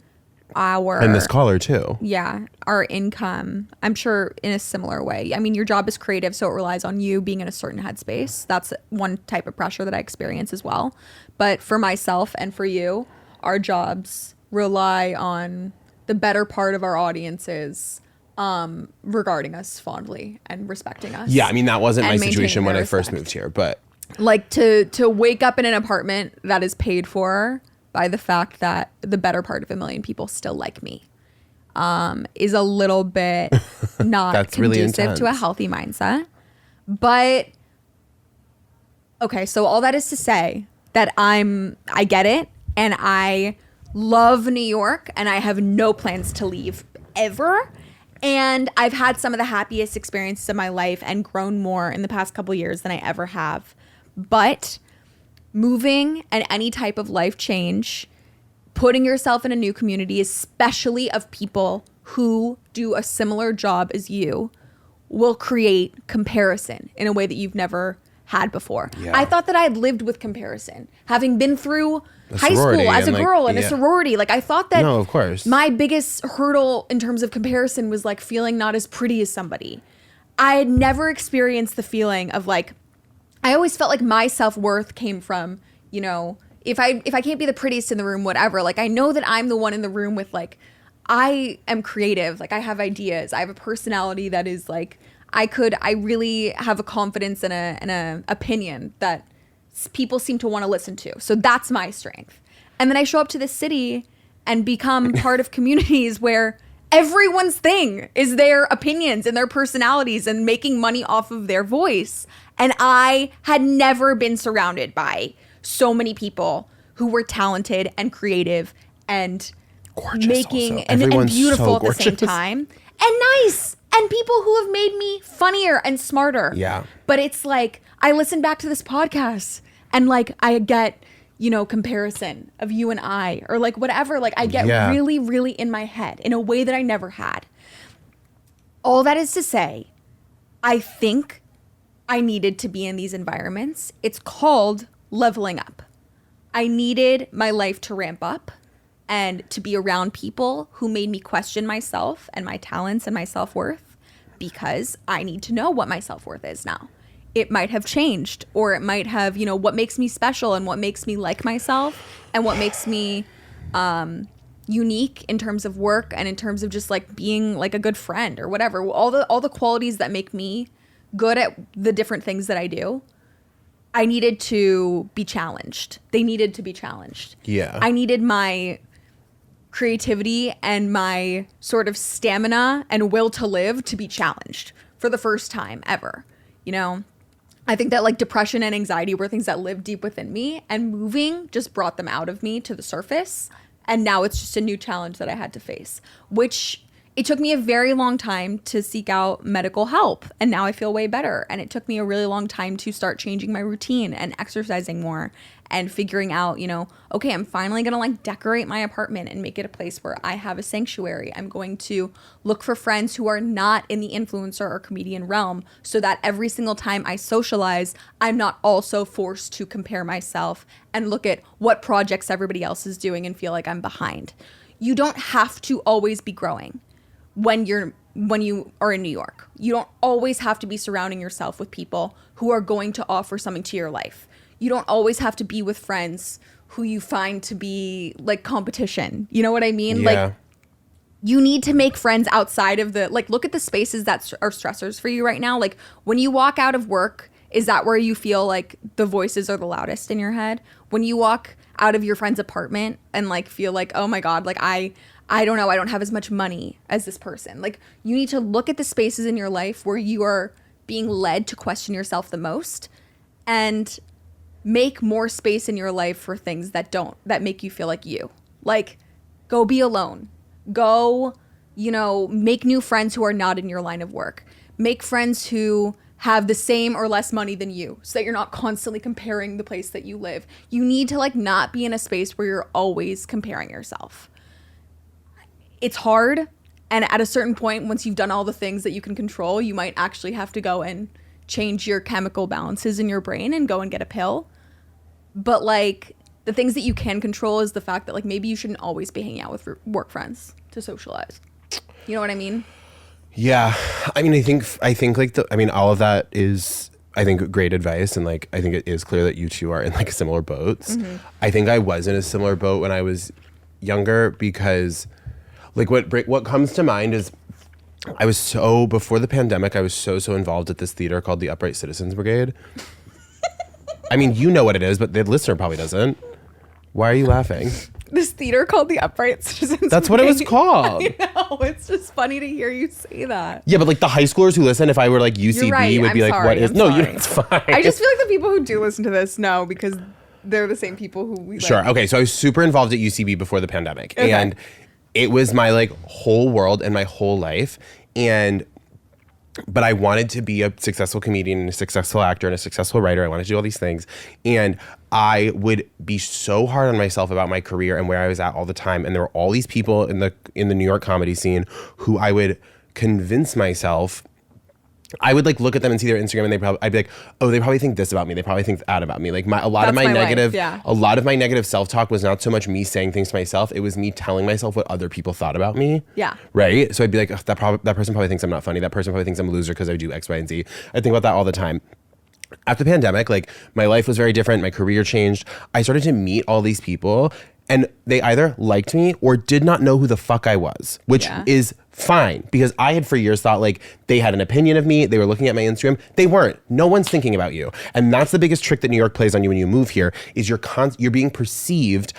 and this caller too. Yeah, our income, I'm sure in a similar way. I mean, your job is creative, so it relies on you being in a certain headspace. That's one type of pressure that I experience as well. But for myself and for you, our jobs rely on the better part of our audiences regarding us fondly and respecting us. Yeah, I mean, that wasn't my situation when I first moved here, but like to wake up in an apartment that is paid for by the fact that the better part of 1 million people still like me is a little bit not That's conducive really to a healthy mindset. But okay, so all that is to say that I get it, and I love New York, and I have no plans to leave ever. And I've had some of the happiest experiences of my life and grown more in the past couple years than I ever have. But moving and any type of life change, putting yourself in a new community, especially of people who do a similar job as you, will create comparison in a way that you've never had before. Yeah. I thought that I had lived with comparison, having been through high school as a girl in a sorority. Like I thought that no, of course. My biggest hurdle in terms of comparison was like feeling not as pretty as somebody. I had never experienced the feeling of like, I always felt like my self-worth came from, you know, if I can't be the prettiest in the room, whatever, like I know that I'm the one in the room with like, I am creative, like I have ideas, I have a personality that is like, I really have a confidence and a opinion that people seem to want to listen to. So that's my strength. And then I show up to this city and become part of communities where everyone's thing is their opinions and their personalities and making money off of their voice. And I had never been surrounded by so many people who were talented and creative and gorgeous making and beautiful so at the same time. And nice. And people who have made me funnier and smarter. Yeah. But it's like, I listen back to this podcast and like I get, you know, comparison of you and I, or like whatever. Like I get really, really in my head in a way that I never had. All that is to say, I think I needed to be in these environments. It's called leveling up. I needed my life to ramp up and to be around people who made me question myself and my talents and my self-worth, because I need to know what my self-worth is now. It might have changed, or it might have, you know, what makes me special and what makes me like myself and what makes me unique in terms of work and in terms of just like being like a good friend or whatever. All the qualities that make me good at the different things that I do. I needed to be challenged. They needed to be challenged. Yeah. I needed my creativity and my sort of stamina and will to live to be challenged for the first time ever. You know, I think that like depression and anxiety were things that lived deep within me, and moving just brought them out of me to the surface. And now it's just a new challenge that I had to face, which it took me a very long time to seek out medical help. And now I feel way better. And it took me a really long time to start changing my routine and exercising more and figuring out, you know, okay, I'm finally going to like decorate my apartment and make it a place where I have a sanctuary. I'm going to look for friends who are not in the influencer or comedian realm, so that every single time I socialize, I'm not also forced to compare myself and look at what projects everybody else is doing and feel like I'm behind. You don't have to always be growing when you are in New York. You don't always have to be surrounding yourself with people who are going to offer something to your life. You don't always have to be with friends who you find to be like competition. You know what I mean? Yeah. Like, you need to make friends outside of the, like, look at the spaces that are stressors for you right now. Like when you walk out of work, Is that where you feel like the voices are the loudest in your head? When you walk out of your friend's apartment and like feel like, oh my God, like I don't know, I don't have as much money as this person. Like you need to look at the spaces in your life where you are being led to question yourself the most and make more space in your life for things that make you feel like you. Like go be alone. Go, make new friends who are not in your line of work. Make friends who have the same or less money than you so that you're not constantly comparing the place that you live. You need to like not be in a space where you're always comparing yourself. It's hard. And at a certain point, once you've done all the things that you can control, you might actually have to go and change your chemical balances in your brain and go and get a pill. But like the things that you can control is the fact that like maybe you shouldn't always be hanging out with work friends to socialize. You know what I mean? Yeah. I mean, I think like all of that is, I think, great advice. And like, I think it is clear that you two are in like similar boats. Mm-hmm. I think I was in a similar boat when I was younger because like what comes to mind is before the pandemic, I was so involved at this theater called the Upright Citizens Brigade. I mean, you know what it is, but the listener probably doesn't. Why are you laughing? This theater called the Upright Citizens That's what it was called. I know. It's just funny to hear you say that. Yeah, but like the high schoolers who listen, if I were like UCB, right. would I'm be like, sorry. what is... I'm No, sorry. it's fine. I just feel like the people who do listen to this know because they're the same people who we Sure. like. Okay, so I was super involved at UCB before the pandemic. Okay. And it was my like whole world and my whole life. But I wanted to be a successful comedian and a successful actor and a successful writer. I wanted to do all these things. And I would be so hard on myself about my career and where I was at all the time. And there were all these people in the New York comedy scene who I would convince myself. I would like look at them and see their Instagram and I'd be like, oh, they probably think this about me. They probably think that about me. Like a lot of my negative self-talk was not so much me saying things to myself. It was me telling myself what other people thought about me. Yeah. Right. So I'd be like, that person probably thinks I'm not funny. That person probably thinks I'm a loser because I do X, Y, and Z. I think about that all the time. After the pandemic, like my life was very different. My career changed. I started to meet all these people and they either liked me or did not know who the fuck I was, which is fine because I had for years thought like they had an opinion of me. They were looking at my Instagram. They weren't. No one's thinking about you. And that's the biggest trick that New York plays on you when you move here is you're being perceived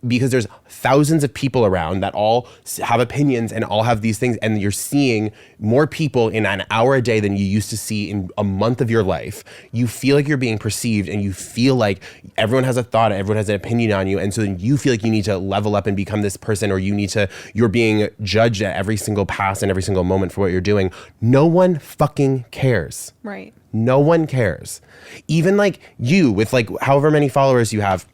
because there's thousands of people around that all have opinions and all have these things. And you're seeing more people in an hour a day than you used to see in a month of your life. You feel like you're being perceived and you feel like everyone has a thought, everyone has an opinion on you. And so then you feel like you need to level up and become this person or you're being judged at every single pass and every single moment for what you're doing. No one fucking cares. Right. No one cares. Even like you with like however many followers you have.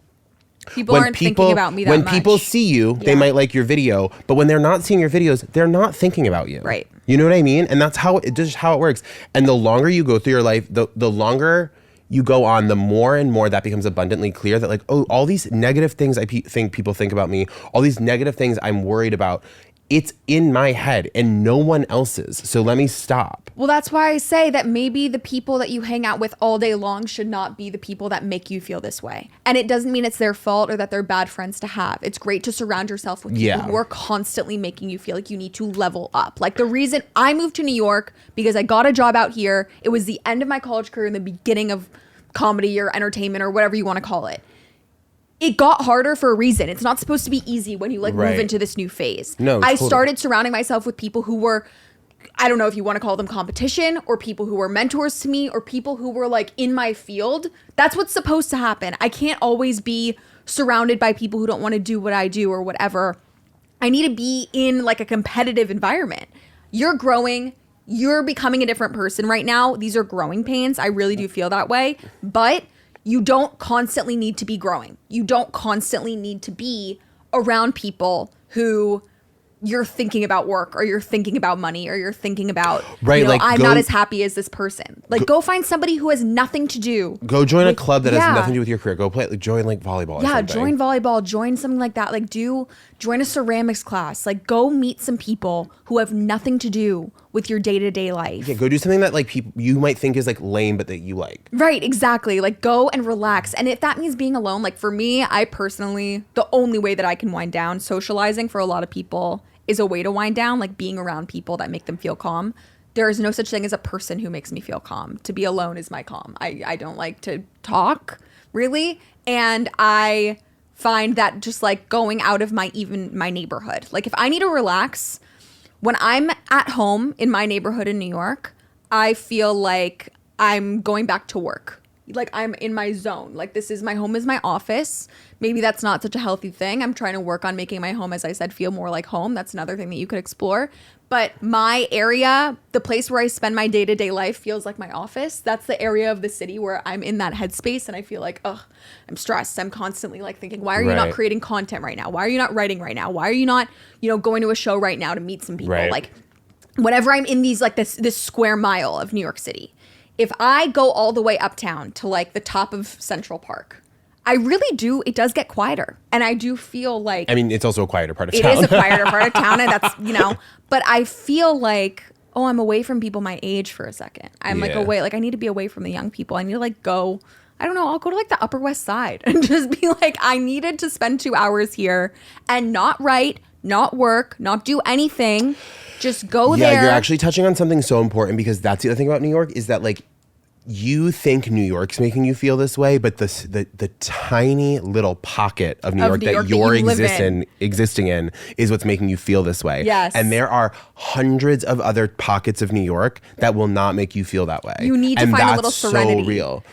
People aren't thinking about me that much. When people see you, they might like your video, but when they're not seeing your videos, they're not thinking about you. Right. You know what I mean? And that's how it works. And the longer you go through your life, the longer you go on, the more and more that becomes abundantly clear that like, oh, all these negative things think people think about me, all these negative things I'm worried about, it's in my head and no one else's. So let me stop. Well, that's why I say that maybe the people that you hang out with all day long should not be the people that make you feel this way. And it doesn't mean it's their fault or that they're bad friends to have. It's great to surround yourself with people who are constantly making you feel like you need to level up. Like the reason I moved to New York because I got a job out here. It was the end of my college career and the beginning of comedy or entertainment or whatever you want to call it. It got harder for a reason. It's not supposed to be easy when you move into this new phase. No, I started surrounding myself with people who were, I don't know if you want to call them competition or people who were mentors to me or people who were like in my field. That's what's supposed to happen. I can't always be surrounded by people who don't want to do what I do or whatever. I need to be in like a competitive environment. You're growing. You're becoming a different person right now. These are growing pains. I really do feel that way. But you don't constantly need to be growing. You don't constantly need to be around people who you're thinking about work or you're thinking about money or you're thinking about, I'm not as happy as this person. Like go find somebody who has nothing to do. Go join a club that has nothing to do with your career. Go play, join like volleyball. Yeah, join volleyball, join something like that. Like join a ceramics class. Like go meet some people who have nothing to do with your day-to-day life. Yeah, go do something that like people you might think is like lame, but that you like. Right, exactly. Like go and relax. And if that means being alone, like for me, I personally, the only way that I can wind down, socializing for a lot of people is a way to wind down, like being around people that make them feel calm. there is no such thing as a person who makes me feel calm. To be alone is my calm. I don't like to talk, really. And I find that just like going out of my neighborhood. Like if I need to relax, when I'm at home in my neighborhood in New York, I feel like I'm going back to work. Like I'm in my zone. Like my home is my office. Maybe that's not such a healthy thing. I'm trying to work on making my home, as I said, feel more like home. That's another thing that you could explore. But my area, the place where I spend my day-to-day life feels like my office. That's the area of the city where I'm in that headspace and I feel like, I'm stressed. I'm constantly like thinking, why are you not creating content right now? Why are you not writing right now? Why are you not, going to a show right now to meet some people? Right. Like whenever I'm in these like this square mile of New York City, if I go all the way uptown to like the top of Central Park, I really do. It does get quieter. And I do feel like... I mean, it's also a quieter part of town. It is a quieter part of town. And that's, but I feel like, I'm away from people my age for a second. I'm like away. Like I need to be away from the young people. I need to like go, I don't know, I'll go to like the Upper West Side and just be like, I needed to spend 2 hours here and not write, not work, not do anything. Just go there. Yeah, you're actually touching on something so important because that's the other thing about New York is that like you think New York's making you feel this way, but the tiny little pocket of New York that you're existing in is what's making you feel this way. Yes. And there are hundreds of other pockets of New York that will not make you feel that way. You need to find a little serenity. So real.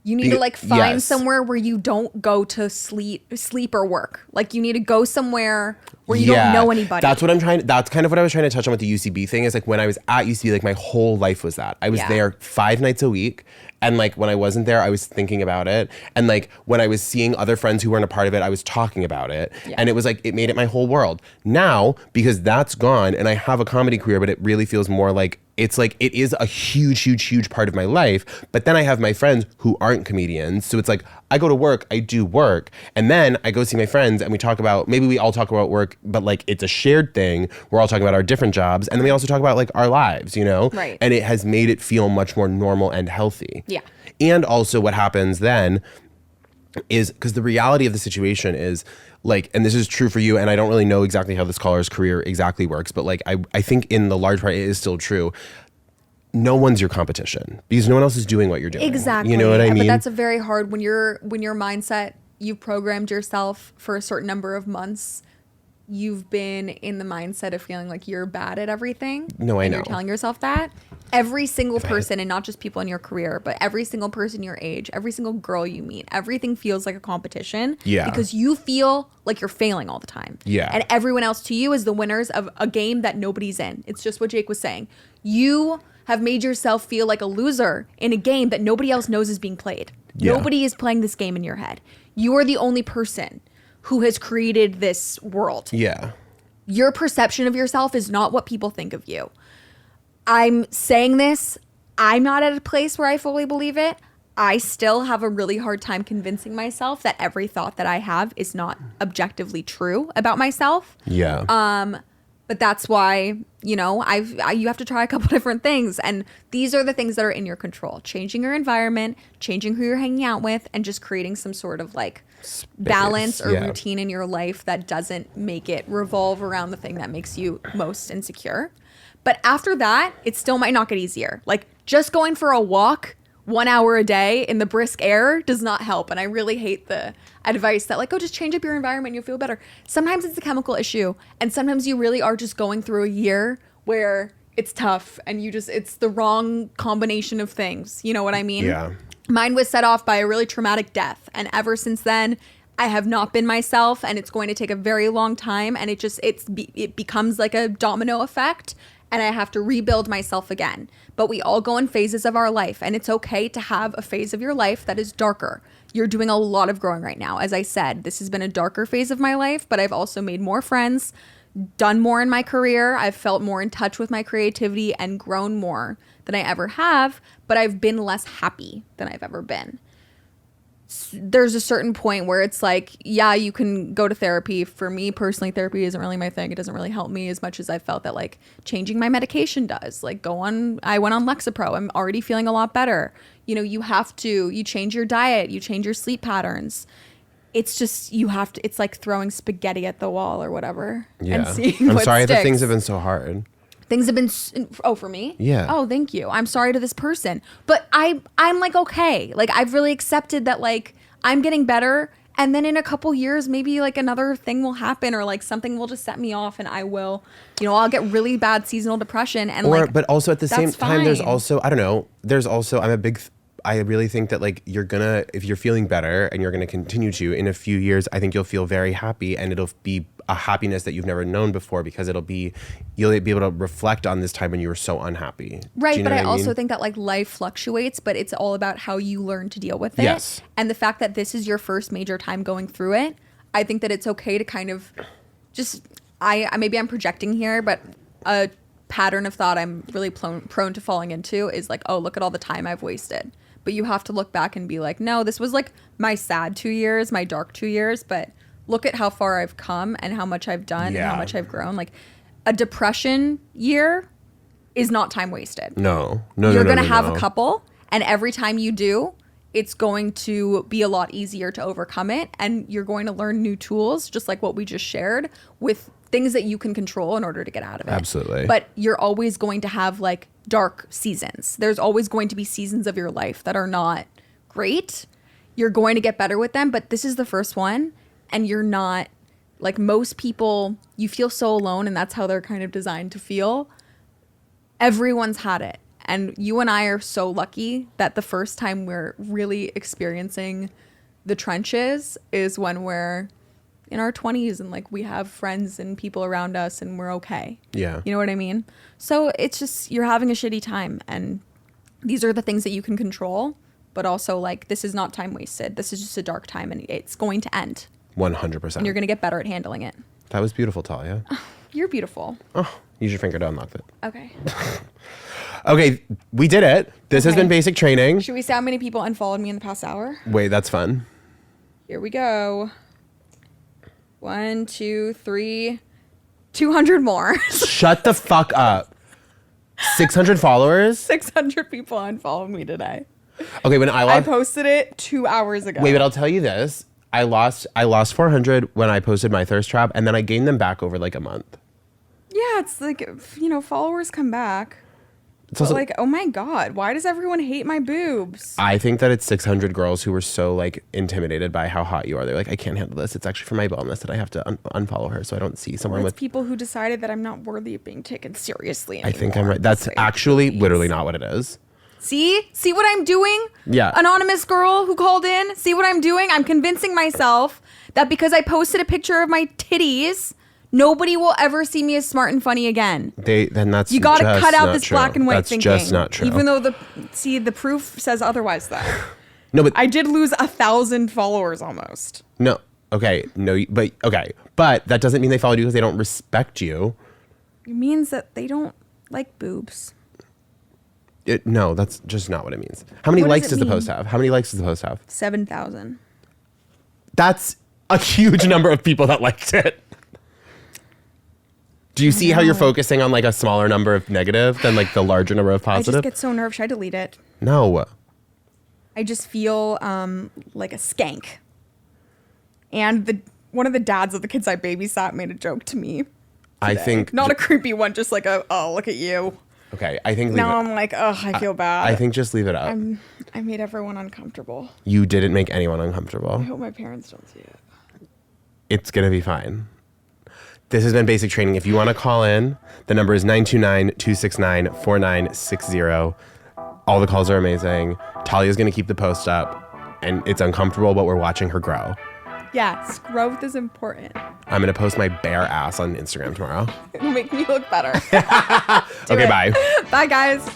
You need to like find somewhere where you don't go to sleep or work. Like you need to go somewhere where you don't know anybody. That's kind of what I was trying to touch on with the UCB thing is like when I was at UCB, like my whole life was that. I was there 5 nights a week. And like when I wasn't there, I was thinking about it. And like when I was seeing other friends who weren't a part of it, I was talking about it. Yeah. And it was like, it made it my whole world. Now, because that's gone and I have a comedy career, but it really feels more like, it's like, it is a huge, huge, huge part of my life. But then I have my friends who aren't comedians. So it's like, I go to work, I do work. And then I go see my friends and we talk about, maybe we all talk about work, but like it's a shared thing. We're all talking about our different jobs. And then we also talk about like our lives, Right. And it has made it feel much more normal and healthy. Yeah. And also what happens then is, because the reality of the situation is like, and this is true for you, and I don't really know exactly how this caller's career exactly works, but like I think in the large part it is still true. No one's your competition because no one else is doing what you're doing. Exactly. You know what I mean? But that's a very hard when your mindset, you've programmed yourself for a certain number of months. You've been in the mindset of feeling like you're bad at everything. No, I know. You're telling yourself that. Every single person, and not just people in your career, but every single person your age, every single girl you meet, everything feels like a competition. Yeah. Because you feel like you're failing all the time. Yeah. And everyone else to you is the winners of a game that nobody's in. It's just what Jake was saying. You have made yourself feel like a loser in a game that nobody else knows is being played. Yeah. Nobody is playing this game in your head. You are the only person who has created this world. Yeah. Your perception of yourself is not what people think of you. I'm saying this, I'm not at a place where I fully believe it. I still have a really hard time convincing myself that every thought that I have is not objectively true about myself. Yeah. But that's why, you have to try a couple different things. And these are the things that are in your control. Changing your environment, changing who you're hanging out with, and just creating some sort of like balance or routine in your life that doesn't make it revolve around the thing that makes you most insecure. But after that, it still might not get easier. Like just going for a walk 1 hour a day in the brisk air does not help. And I really hate the advice that like, just change up your environment and you'll feel better. Sometimes it's a chemical issue. And sometimes you really are just going through a year where it's tough and it's the wrong combination of things. You know what I mean? Yeah. Mine was set off by a really traumatic death. And ever since then, I have not been myself, and it's going to take a very long time. And it becomes like a domino effect. And I have to rebuild myself again. But we all go in phases of our life, and it's okay to have a phase of your life that is darker. You're doing a lot of growing right now. As I said, this has been a darker phase of my life, but I've also made more friends, done more in my career. I've felt more in touch with my creativity and grown more than I ever have, but I've been less happy than I've ever been. There's a certain point where it's like, yeah, you can go to therapy. For me personally, therapy isn't really my thing. It doesn't really help me as much as I felt that like changing my medication does. Like I went on Lexapro. I'm already feeling a lot better. You change your diet, you change your sleep patterns. It's just, it's like throwing spaghetti at the wall or whatever. Yeah. And seeing I'm what sorry sticks. that things have been so hard. things have been, for me? Yeah. Oh, thank you. I'm sorry to this person. But I'm like, okay. Like, I've really accepted that, like, I'm getting better. And then in a couple years, maybe like another thing will happen or like something will just set me off and I will, I'll get really bad seasonal depression. And but also at the same time, there's fine. also, I don't know, I really think that like if you're feeling better and you're going to continue to, in a few years, I think you'll feel very happy and it'll be a happiness that you've never known before because you'll be able to reflect on this time when you were so unhappy. Right, but I also think that like life fluctuates, but it's all about how you learn to deal with it. Yes. And the fact that this is your first major time going through it, I think that it's okay to kind of just, maybe I'm projecting here, but a pattern of thought I'm really prone to falling into is like, oh, look at all the time I've wasted. But you have to look back and be like, no, this was like my sad 2 years, my dark 2 years, but look at how far I've come and how much I've done and how much I've grown. Like a depression year is not time wasted. No. You're going to have a couple, and every time you do, it's going to be a lot easier to overcome it. And you're going to learn new tools, just like what we just shared, with things that you can control in order to get out of it. Absolutely. But you're always going to have like dark seasons. There's always going to be seasons of your life that are not great. You're going to get better with them, but this is the first one. And you're not, like most people, you feel so alone, and that's how they're kind of designed to feel. Everyone's had it. And you and I are so lucky that the first time we're really experiencing the trenches is when we're in our 20s and like we have friends and people around us and we're okay. Yeah. You know what I mean? So it's just, you're having a shitty time, and these are the things that you can control, but also like this is not time wasted. This is just a dark time and it's going to end. 100%. And you're going to get better at handling it. That was beautiful, Talia. You're beautiful. Oh, use your finger to unlock it. Okay. Okay, we did it. This has been basic training. Should we say how many people unfollowed me in the past hour? Wait, that's fun. Here we go. 1, 2, 3, 200 more. Shut the fuck up. 600 followers? 600 people unfollowed me today. Okay, when I posted it 2 hours ago. Wait, but I'll tell you this. I lost 400 when I posted my thirst trap, and then I gained them back over like a month. Yeah, it's like, followers come back. It's also like, oh my God, why does everyone hate my boobs? I think that it's 600 girls who were so like intimidated by how hot you are. They're like, I can't handle this. It's actually for my wellness that I have to unfollow her so I don't see someone with people who decided that I'm not worthy of being taken seriously anymore. I think I'm right. That's actually literally not what it is. See what I'm doing? Yeah. Anonymous girl who called in. See what I'm doing? I'm convincing myself that because I posted a picture of my titties, nobody will ever see me as smart and funny again. Then that's you got to cut out this true. black and white thinking. That's just not true. Even though the proof says otherwise, though. No, but I did lose 1,000 followers almost. No, okay, no, but okay, but that doesn't mean they followed you because they don't respect you. It means that they don't like boobs. No, that's just not what it means. How many likes does the post have? How many likes does the post have? 7,000. That's a huge number of people that liked it. Do you see how you're focusing on like a smaller number of negative than like the larger number of positive? I just get so nervous. Should I delete it? No. I just feel like a skank. And one of the dads of the kids I babysat made a joke to me today. I think not a creepy one, just like oh, look at you. Okay, I think now I'm like, I feel bad. I think just leave it up. I made everyone uncomfortable. You didn't make anyone uncomfortable. I hope my parents don't see it. It's gonna be fine. This has been Basic Training. If you want to call in, the number is 929-269-4960. All the calls are amazing. Talia's going to keep the post up, and it's uncomfortable, but we're watching her grow. Yes, growth is important. I'm going to post my bare ass on Instagram tomorrow. It'll make me look better. Okay, bye. Bye, guys.